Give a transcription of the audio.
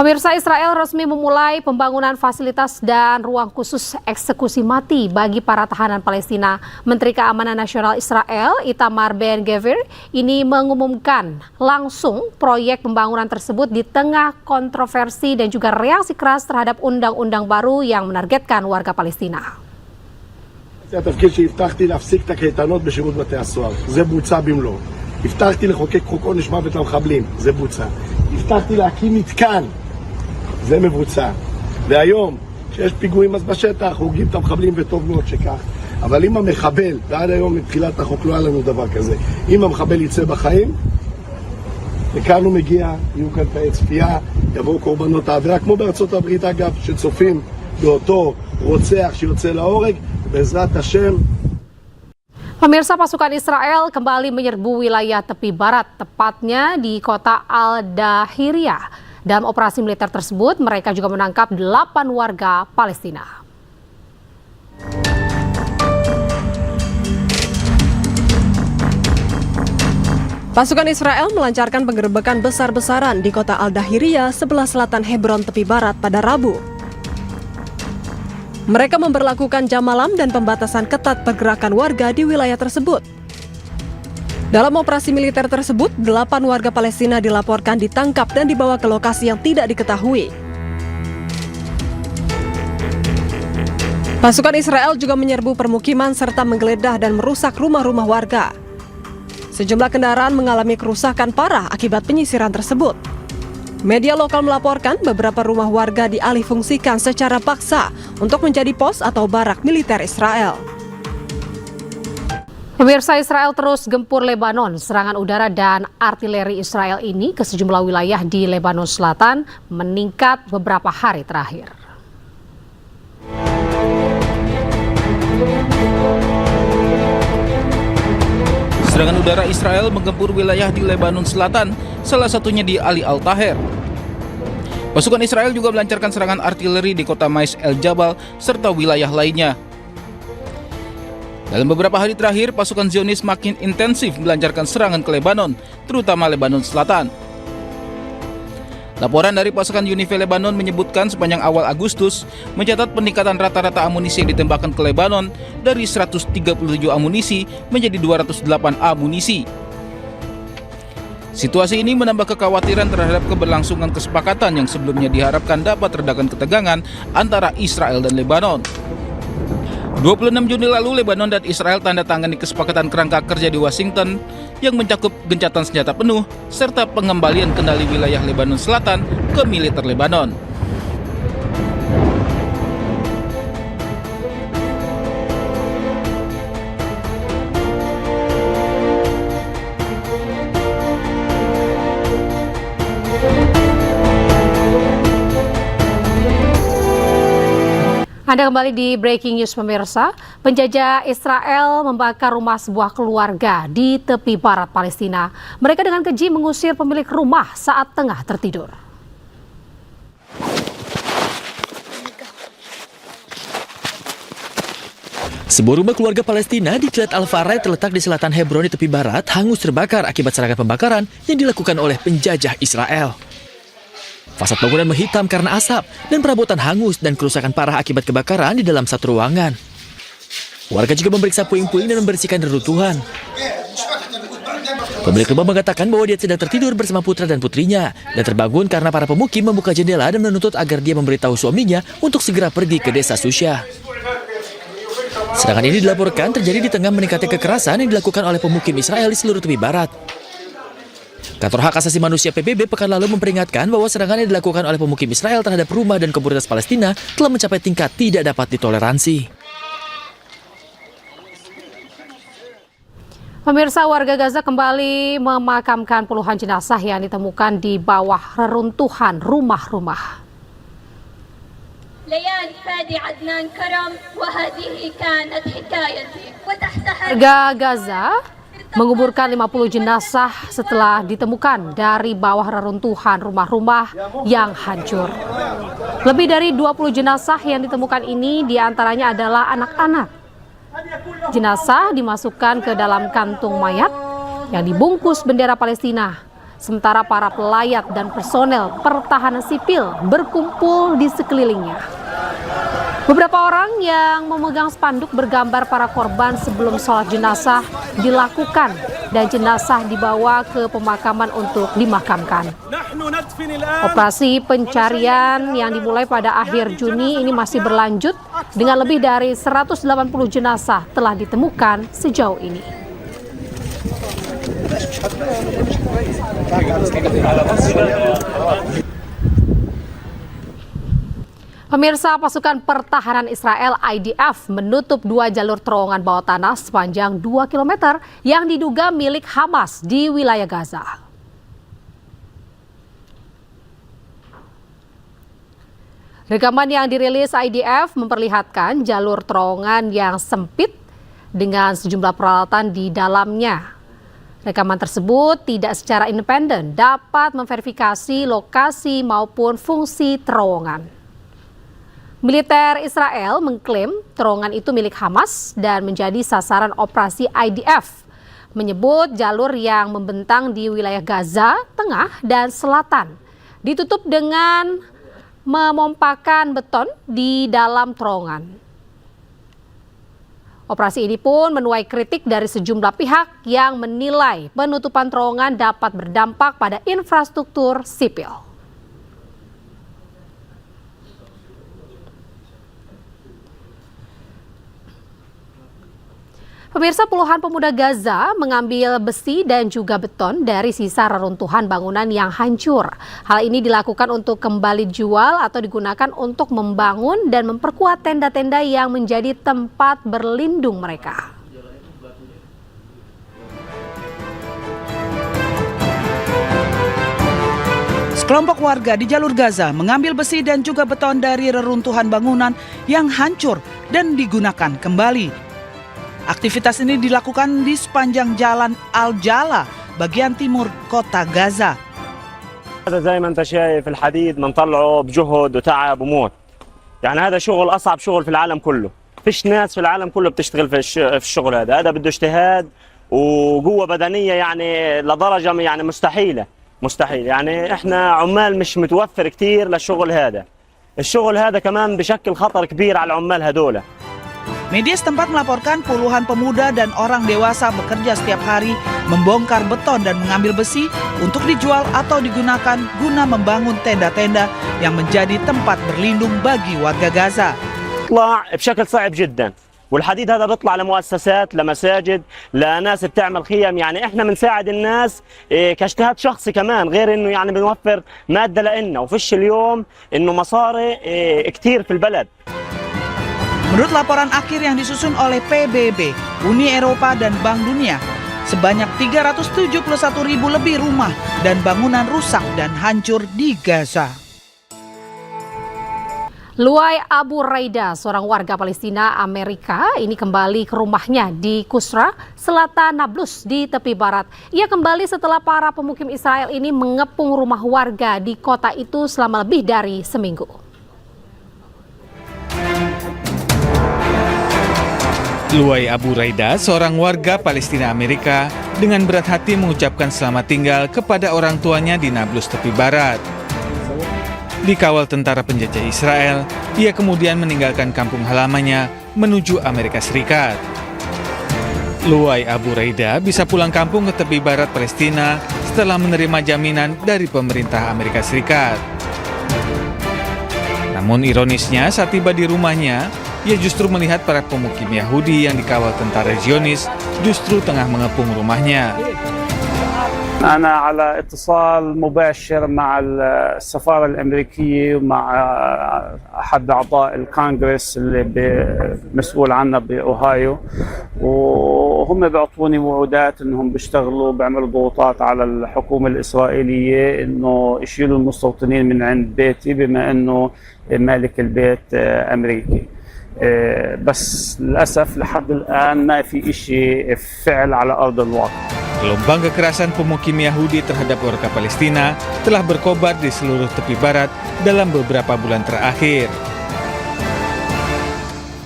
Pemirsa, Israel resmi memulai pembangunan fasilitas dan ruang khusus eksekusi mati bagi para tahanan Palestina. Menteri Keamanan Nasional Israel, Itamar Ben-Gvir, ini mengumumkan langsung proyek pembangunan tersebut di tengah kontroversi dan juga reaksi keras terhadap undang-undang baru yang menargetkan warga Palestina. התפקיד שהבטחתי להפסיק את הקייטנות בשירות בתי הסוהר, זה בוצע במלואו. הבטחתי לחוקק חוק עונש מוות למחבלים, זה בוצע. הבטחתי להקים מתקן, זה מבוצע. והיום, כשיש פיגועים אז בשטח, הורגים את המחבלים וטוב מאוד שכך. אבל אם המחבל, ועד היום מתחילת החוק לא היה לנו דבר כזה, אם המחבל יצא בחיים, וכאן הוא מגיע, יהיו כאן תאי צפייה, יבואו קורבנות העבירה, כמו בארצות הברית אגב, שצופים באותו רוצח שיוצא להורג, בעזרת השם. Pemirsa, pasukan Israel kembali menyerbu wilayah tepi barat, tepatnya di kota Al-Dahiriyah. Dalam operasi militer tersebut, mereka juga menangkap 8 warga Palestina. Pasukan Israel melancarkan penggerebekan besar-besaran di kota Al-Dahiriyah sebelah selatan Hebron tepi barat pada Rabu. Mereka memberlakukan jam malam dan pembatasan ketat pergerakan warga di wilayah tersebut. Dalam operasi militer tersebut, 8 warga Palestina dilaporkan ditangkap dan dibawa ke lokasi yang tidak diketahui. Pasukan Israel juga menyerbu permukiman serta menggeledah dan merusak rumah-rumah warga. Sejumlah kendaraan mengalami kerusakan parah akibat penyisiran tersebut. Media lokal melaporkan beberapa rumah warga dialihfungsikan secara paksa untuk menjadi pos atau barak militer Israel. Pemirsa, Israel terus gempur Lebanon. Serangan udara dan artileri Israel ini ke sejumlah wilayah di Lebanon Selatan meningkat beberapa hari terakhir. Serangan udara Israel menggempur wilayah di Lebanon Selatan, salah satunya di Ali Al-Taher. Pasukan Israel juga melancarkan serangan artileri di kota Mais El Jabal serta wilayah lainnya. Dalam beberapa hari terakhir, pasukan Zionis makin intensif melancarkan serangan ke Lebanon, terutama Lebanon Selatan. Laporan dari pasukan UNIFIL Lebanon menyebutkan sepanjang awal Agustus mencatat peningkatan rata-rata amunisi yang ditembakkan ke Lebanon dari 137 amunisi menjadi 208 amunisi. Situasi ini menambah kekhawatiran terhadap keberlangsungan kesepakatan yang sebelumnya diharapkan dapat meredakan ketegangan antara Israel dan Lebanon. 26 Juni lalu, Lebanon dan Israel tanda tangani kesepakatan kerangka kerja di Washington yang mencakup gencatan senjata penuh serta pengembalian kendali wilayah Lebanon Selatan ke militer Lebanon. Anda kembali di Breaking News, pemirsa. Penjajah Israel membakar rumah sebuah keluarga di tepi barat Palestina. Mereka dengan keji mengusir pemilik rumah saat tengah tertidur. Sebuah rumah keluarga Palestina di Kiryat Al-Farai terletak di selatan Hebron di tepi barat hangus terbakar akibat serangan pembakaran yang dilakukan oleh penjajah Israel. Fasad bangunan menghitam karena asap dan perabotan hangus dan kerusakan parah akibat kebakaran di dalam satu ruangan. Warga juga memeriksa puing-puing dan membersihkan reruntuhan. Pemilik rumah mengatakan bahwa dia sedang tertidur bersama putra dan putrinya dan terbangun karena para pemukim membuka jendela dan menuntut agar dia memberitahu suaminya untuk segera pergi ke desa Susya. Serangan ini dilaporkan terjadi di tengah meningkatnya kekerasan yang dilakukan oleh pemukim Israel di seluruh tepi barat. Kantor Hak Asasi Manusia PBB pekan lalu memperingatkan bahwa serangan yang dilakukan oleh pemukim Israel terhadap rumah dan komunitas Palestina telah mencapai tingkat tidak dapat ditoleransi. Pemirsa, warga Gaza kembali memakamkan puluhan jenazah yang ditemukan di bawah reruntuhan rumah-rumah. Warga Gaza menguburkan 50 jenazah setelah ditemukan dari bawah reruntuhan rumah-rumah yang hancur. Lebih dari 20 jenazah yang ditemukan ini diantaranya adalah anak-anak. Jenazah dimasukkan ke dalam kantung mayat yang dibungkus bendera Palestina. sementara para pelayat dan personel pertahanan sipil berkumpul di sekelilingnya. Beberapa orang yang memegang spanduk bergambar para korban sebelum sholat jenazah dilakukan dan jenazah dibawa ke pemakaman untuk dimakamkan. Operasi pencarian yang dimulai pada akhir Juni ini masih berlanjut dengan lebih dari 180 jenazah telah ditemukan sejauh ini. Pemirsa, pasukan pertahanan Israel IDF menutup 2 jalur terowongan bawah tanah sepanjang 2 km yang diduga milik Hamas di wilayah Gaza. Rekaman yang dirilis IDF memperlihatkan jalur terowongan yang sempit dengan sejumlah peralatan di dalamnya. Rekaman tersebut tidak secara independen dapat memverifikasi lokasi maupun fungsi terowongan. Militer Israel mengklaim terowongan itu milik Hamas dan menjadi sasaran operasi IDF, menyebut jalur yang membentang di wilayah Gaza, Tengah, dan Selatan ditutup dengan memompakan beton di dalam terowongan. Operasi ini pun menuai kritik dari sejumlah pihak yang menilai penutupan terowongan dapat berdampak pada infrastruktur sipil. Pemirsa, puluhan pemuda Gaza mengambil besi dan juga beton dari sisa reruntuhan bangunan yang hancur. Hal ini dilakukan untuk kembali dijual atau digunakan untuk membangun dan memperkuat tenda-tenda yang menjadi tempat berlindung mereka. Sekelompok warga di jalur Gaza mengambil besi dan juga beton dari reruntuhan bangunan yang hancur dan digunakan kembali. Aktivitas ini dilakukan di sepanjang jalan Al-Jala, bagian timur kota Gaza. هذا زي ما انت شايف الحديد بنطلعه بجهد وتعب وموت. يعني هذا شغل اصعب شغل في العالم كله. فيش ناس في العالم كله بتشتغل في الشغل هذا بده اجتهاد وقوة بدنية يعني لدرجة يعني مستحيل. يعني احنا عمال مش متوفر كتير للشغل هذا. الشغل هذا كمان بشكل خطر كبير على العمال هذول. Media setempat melaporkan puluhan pemuda dan orang dewasa bekerja setiap hari membongkar beton dan mengambil besi untuk dijual atau digunakan guna membangun tenda-tenda yang menjadi tempat berlindung bagi warga Gaza. بيطلع بشكل صعب جدا والحديد هذا بيطلع لمؤسسات لمساجد لناس بتعمل خيم. يعني احنا بنساعد الناس كاجتهاد شخصي كمان غير انه يعني بنوفر مادة لنا وفيش اليوم انه مصاري كتير في البلد. Menurut laporan akhir yang disusun oleh PBB, Uni Eropa dan Bank Dunia, sebanyak 371.000 lebih rumah dan bangunan rusak dan hancur di Gaza. Luai Abu Raida, seorang warga Palestina Amerika, ini kembali ke rumahnya di Kusra, selatan Nablus di tepi barat. Ia kembali setelah para pemukim Israel ini mengepung rumah warga di kota itu selama lebih dari seminggu. Luai Abu Raida, seorang warga Palestina Amerika, dengan berat hati mengucapkan selamat tinggal kepada orang tuanya di Nablus tepi barat. Dikawal tentara penjajah Israel, ia kemudian meninggalkan kampung halamannya menuju Amerika Serikat. Luai Abu Raida bisa pulang kampung ke tepi barat Palestina setelah menerima jaminan dari pemerintah Amerika Serikat. Namun ironisnya, saat tiba di rumahnya, ia justru melihat para pemukim Yahudi yang dikawal tentara Zionis justru tengah mengepung rumahnya. أنا على اتصال مباشر مع السفارة الأمريكية ومع أحد أعضاء الكونغرس اللي مسؤول عنها بأوهايو وهم بيعطوني وعودات إنهم بيشتغلوا بيعملوا ضغوطات على الحكومة الإسرائيلية إنه يشيلوا المستوطنين من عند بيتي بما إنه مالك البيت أمريكي. بس للأسف لحد الآن ما في إشي فعل على أرض الواقع. Gelombang kekerasan pemukim Yahudi terhadap warga Palestina telah berkobar di seluruh tepi barat dalam beberapa bulan terakhir.